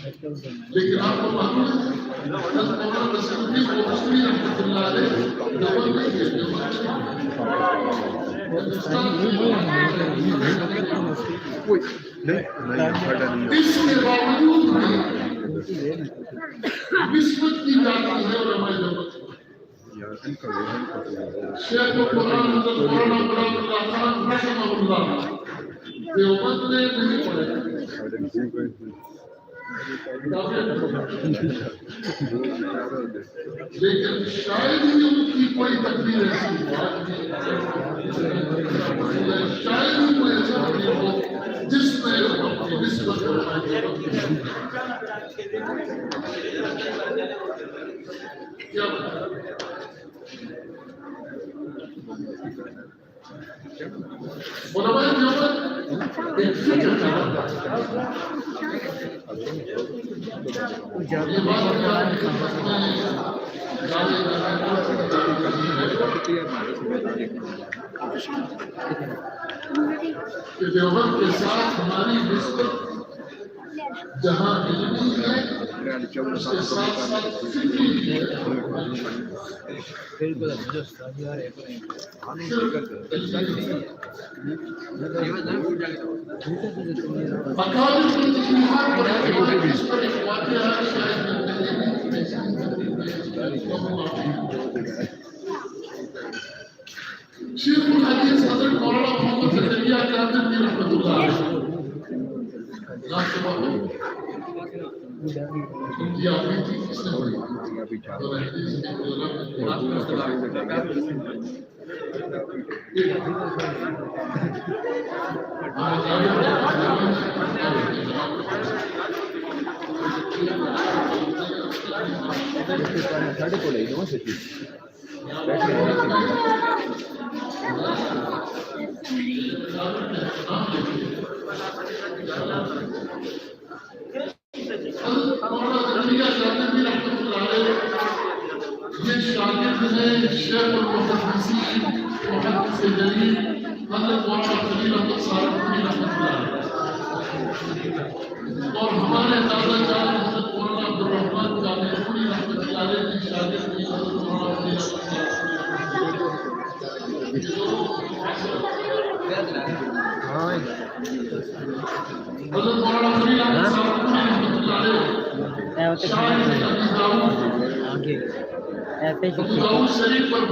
لیکن آپ کو معلوم ہے مولانا نصیر الدین بخاری رحمۃ اللہ علیہ ڈبل نہیں کہتے اس کے باوجود بھی نسبت کی جاتی ہے علماء دیوبند شیخ القرآن حضرت مولانا غلام اللہ خان رحمہ اللہ دیوبند نے نہیں پڑھے لیکن شاید ہی ان کی کوئی تقریر ایسی شاید ہی کوئی ایسا تقریر ہو جس میں اپنی نسبت کیا علماء دیوبند ایک فکر کہ دیوبند کے ساتھ ہماری نسبت جہاں علمی ہے اس کے ساتھ ساتھ فکری بھی ہے مقابل کی تشریحات پر اس پر ایک واقعہ شیخ الحدیث حضرت مولانا محمد زکریا قادری رحمۃ اللہ علیہ انڈیا میں تھی کس نے پڑھی یہ شاگرد ہیں شیخ المحدثین محدث جلیل حضرت مولانا خلیل احمد صاحب رحمۃ اللہ اور ہمارے دادا جان حضرت مولانا عبد الرحمن جامی رحمۃ اللہ علیہ کی شاگرد ہیں حضرت مولانا خلیل احمد حضرت مولانا خلیل احمد صاحب رحمۃ اللہ علیہ شریف پر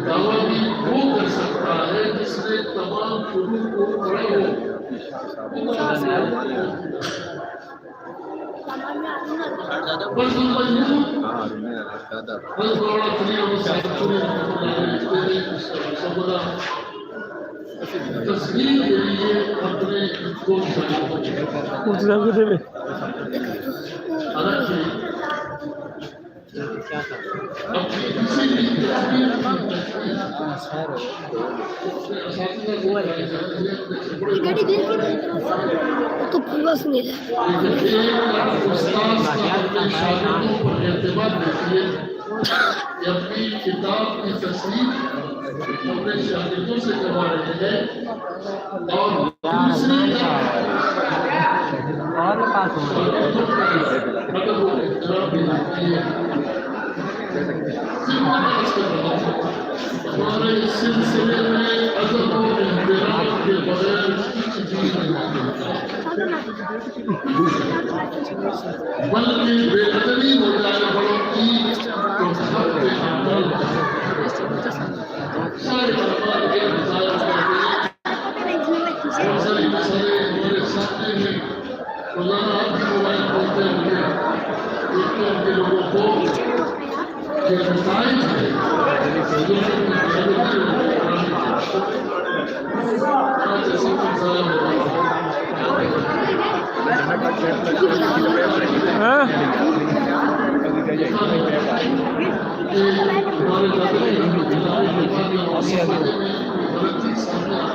دعویٰ بھی وہ کر سکتا ہے جس نے تمام شروع کو پڑھا ہو بس مجموع تصویر کے لیے اپنے کو تو پورا سنے اپنی کتاب کی تصنیف اپنے شاگردوں سے کروا رہے ہیں اور ہمارے اس سلسلے میں ادب و احترام کے بغیر کچھ بھی نہیں بلکہ بے ادبی ہو جائے بڑوں کی تو سب کے عمل سارے علماء کے مظاہرہ کرتے ہیں ساری مسئلے ہمارے سامنے ہیں روزانہ آپ بھی موبائل کھولتے ہوئے دیکھتے ہیں کہ لوگوں کو کہ مسائل ہے سامنے